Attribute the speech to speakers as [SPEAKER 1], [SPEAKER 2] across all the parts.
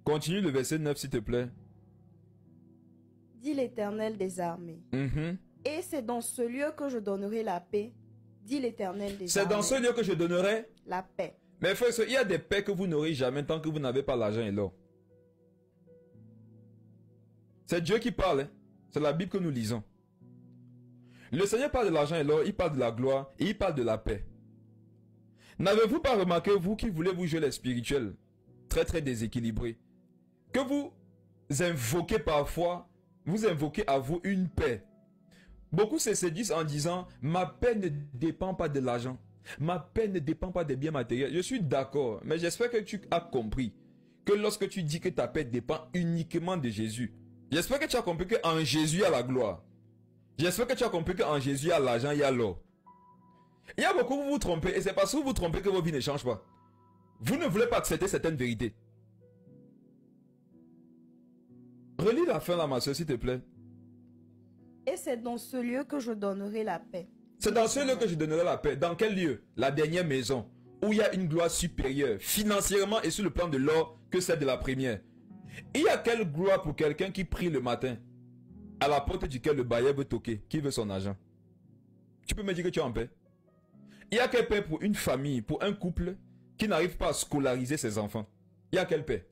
[SPEAKER 1] Continue le verset 9, s'il te plaît.
[SPEAKER 2] Dit l'Éternel des armées.
[SPEAKER 1] Mhm.
[SPEAKER 2] Et c'est dans ce lieu que je donnerai la paix, dit l'Éternel des
[SPEAKER 1] C'est
[SPEAKER 2] armées.
[SPEAKER 1] dans ce lieu que je donnerai
[SPEAKER 2] La paix.
[SPEAKER 1] Mais frère, il y a des paix que vous n'aurez jamais tant que vous n'avez pas l'argent et l'or. C'est Dieu qui parle. Hein. C'est la Bible que nous lisons. Le Seigneur parle de l'argent et l'or, il parle de la gloire et il parle de la paix. N'avez-vous pas remarqué, vous qui voulez vous jouer les spirituels, très très déséquilibrés, que vous invoquez parfois, vous invoquez à vous une paix. Beaucoup se séduisent en disant, ma paix ne dépend pas de l'argent. Ma paix ne dépend pas des biens matériels. Je suis d'accord, mais j'espère que tu as compris que lorsque tu dis que ta paix dépend uniquement de Jésus, j'espère que tu as compris qu'en Jésus il y a la gloire. J'espère que tu as compris qu'en Jésus il y a l'argent, il y a l'or. Il y a beaucoup, vous vous trompez, et c'est parce que vous vous trompez que vos vies ne changent pas. Vous ne voulez pas accepter certaines vérités. Relis la fin là, ma soeur, s'il te plaît.
[SPEAKER 2] Et c'est dans ce lieu que je donnerai la paix.
[SPEAKER 1] C'est dans ce lieu que je donnerai la paix. Dans quel lieu? La dernière maison, où il y a une gloire supérieure, financièrement et sur le plan de l'or, que celle de la première. Il y a quelle gloire pour quelqu'un qui prie le matin, à la porte duquel le bailleur veut toquer, qui veut son argent? Tu peux me dire que tu es en paix? Il y a quelle paix pour une famille, pour un couple, qui n'arrive pas à scolariser ses enfants? Il y a quelle paix?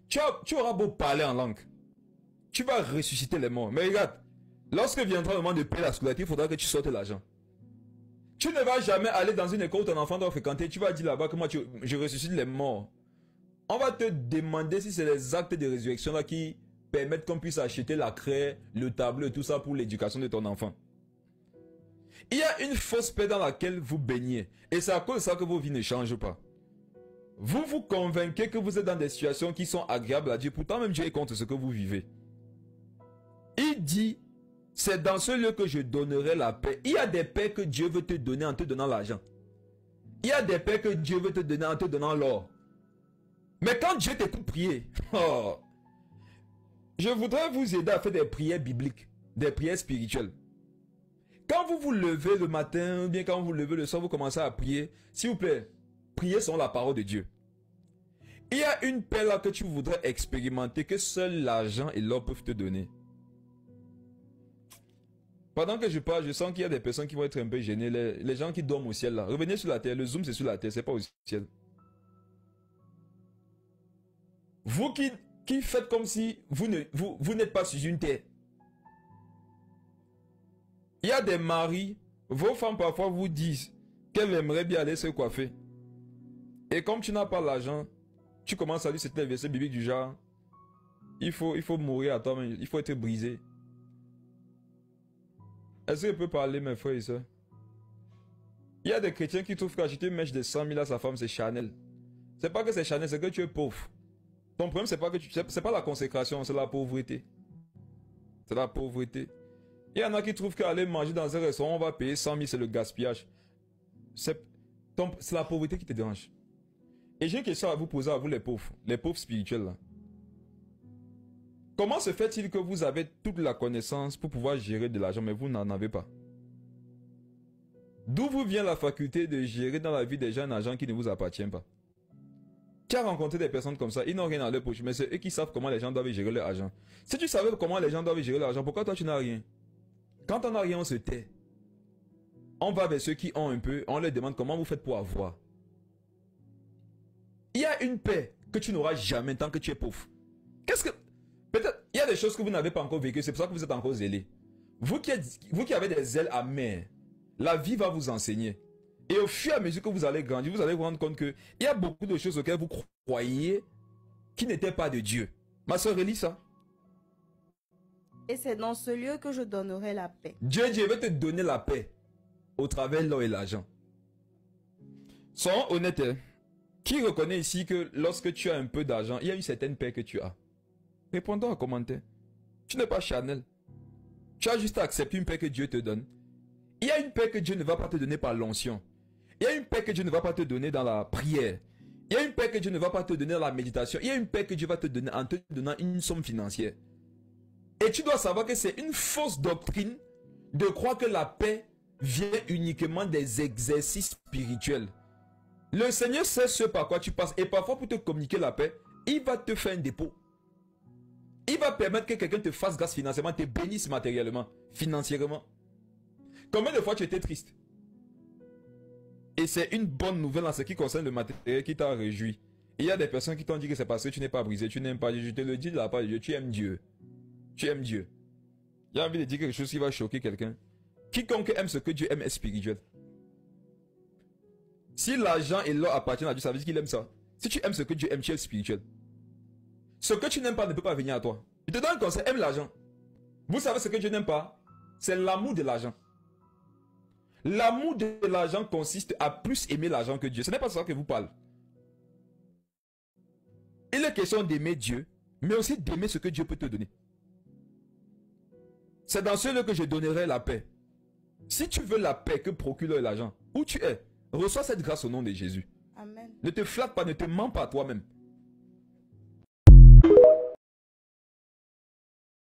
[SPEAKER 1] Tu auras beau parler en langue, tu vas ressusciter les morts. Mais regarde, lorsque viendra le moment de payer la scolarité, il faudra que tu sortes l'argent. Tu ne vas jamais aller dans une école où ton enfant doit fréquenter. Tu vas dire là-bas que moi, je ressuscite les morts. On va te demander si c'est les actes de résurrection là qui permettent qu'on puisse acheter la craie, le tableau et tout ça pour l'éducation de ton enfant. Il y a une fausse paix dans laquelle vous baignez. Et c'est à cause de ça que vos vies ne changent pas. Vous vous convainquez que vous êtes dans des situations qui sont agréables à Dieu. Pourtant même Dieu est contre ce que vous vivez. Il dit... C'est dans ce lieu que je donnerai la paix. Il y a des paix que Dieu veut te donner en te donnant l'argent. Il y a des paix que Dieu veut te donner en te donnant l'or. Mais quand Dieu t'écoute prier, je voudrais vous aider à faire des prières bibliques, des prières spirituelles. Quand vous vous levez le matin, ou bien quand vous vous levez le soir, vous commencez à prier, s'il vous plaît, priez selon la parole de Dieu. Il y a une paix là que tu voudrais expérimenter, que seul l'argent et l'or peuvent te donner. Pendant que je parle, je sens qu'il y a des personnes qui vont être un peu gênées. Les gens qui dorment au ciel là. Revenez sur la terre. Le zoom c'est sur la terre, c'est pas au ciel. Vous qui faites comme si vous n'êtes pas sur une terre. Il y a des maris, vos femmes parfois vous disent qu'elles aimeraient bien aller se coiffer. Et comme tu n'as pas l'argent, tu commences à lire certains versets bibliques du genre, il faut mourir à toi-même, il faut être brisé. Est-ce que je peux parler, mes frères et sœurs? Il y a des chrétiens qui trouvent qu'acheter une mèche de 100 000 à sa femme, c'est Chanel. C'est pas que c'est Chanel, c'est que tu es pauvre. Ton problème, c'est pas que c'est pas la consécration, c'est la pauvreté. C'est la pauvreté. Il y en a qui trouvent qu'aller manger dans un restaurant, on va payer 100 000, c'est le gaspillage. C'est la pauvreté qui te dérange. Et j'ai une question à vous poser, à vous les pauvres spirituels là. Comment se fait-il que vous avez toute la connaissance pour pouvoir gérer de l'argent, mais vous n'en avez pas? D'où vous vient la faculté de gérer dans la vie des gens un argent qui ne vous appartient pas? Tu as rencontré des personnes comme ça, ils n'ont rien dans leur poche, mais c'est eux qui savent comment les gens doivent gérer leur argent. Si tu savais comment les gens doivent gérer leur argent, pourquoi toi tu n'as rien? Quand on n'a rien, on se tait. On va vers ceux qui ont un peu, on leur demande comment vous faites pour avoir. Il y a une paix que tu n'auras jamais tant que tu es pauvre. Qu'est-ce que... Peut-être, il y a des choses que vous n'avez pas encore vécues, c'est pour ça que vous êtes encore zélés. Vous qui avez des ailes amères, la vie va vous enseigner. Et au fur et à mesure que vous allez grandir, vous allez vous rendre compte que il y a beaucoup de choses auxquelles vous croyez qui n'étaient pas de Dieu. Ma soeur, relis ça.
[SPEAKER 2] Et c'est dans ce lieu que je donnerai la paix.
[SPEAKER 1] Dieu veut te donner la paix au travers de l'or et l'argent. Soyons honnêtes. Qui reconnaît ici que lorsque tu as un peu d'argent, il y a une certaine paix que tu as? Répondons en commentaire. Tu n'es pas Chanel. Tu as juste à accepter une paix que Dieu te donne. Il y a une paix que Dieu ne va pas te donner par l'onction. Il y a une paix que Dieu ne va pas te donner dans la prière. Il y a une paix que Dieu ne va pas te donner dans la méditation. Il y a une paix que Dieu va te donner en te donnant une somme financière. Et tu dois savoir que c'est une fausse doctrine de croire que la paix vient uniquement des exercices spirituels. Le Seigneur sait ce par quoi tu passes. Et parfois pour te communiquer la paix, il va te faire un dépôt. Il va permettre que quelqu'un te fasse grâce financièrement, te bénisse matériellement, financièrement. Combien de fois tu étais triste? Et c'est une bonne nouvelle en ce qui concerne le matériel qui t'a réjoui. Il y a des personnes qui t'ont dit que c'est parce que tu n'es pas brisé, tu n'aimes pas Dieu. Je te le dis de la part de Dieu, tu aimes Dieu. Tu aimes Dieu. J'ai envie de dire quelque chose qui va choquer quelqu'un. Quiconque aime ce que Dieu aime est spirituel. Si l'argent et l'or appartiennent à Dieu, ça veut dire qu'il aime ça. Si tu aimes ce que Dieu aime, tu es spirituel. Ce que tu n'aimes pas ne peut pas venir à toi. Je te donne un conseil, aime l'argent. Vous savez ce que Dieu n'aime pas? C'est l'amour de l'argent. L'amour de l'argent consiste à plus aimer l'argent que Dieu. Ce n'est pas ça que vous parlez. Il est question d'aimer Dieu, mais aussi d'aimer ce que Dieu peut te donner. C'est dans ce lieu que je donnerai la paix. Si tu veux la paix que procure l'argent, où tu es, reçois cette grâce au nom de Jésus.
[SPEAKER 2] Amen.
[SPEAKER 1] Ne te flatte pas, ne te mens pas à toi-même.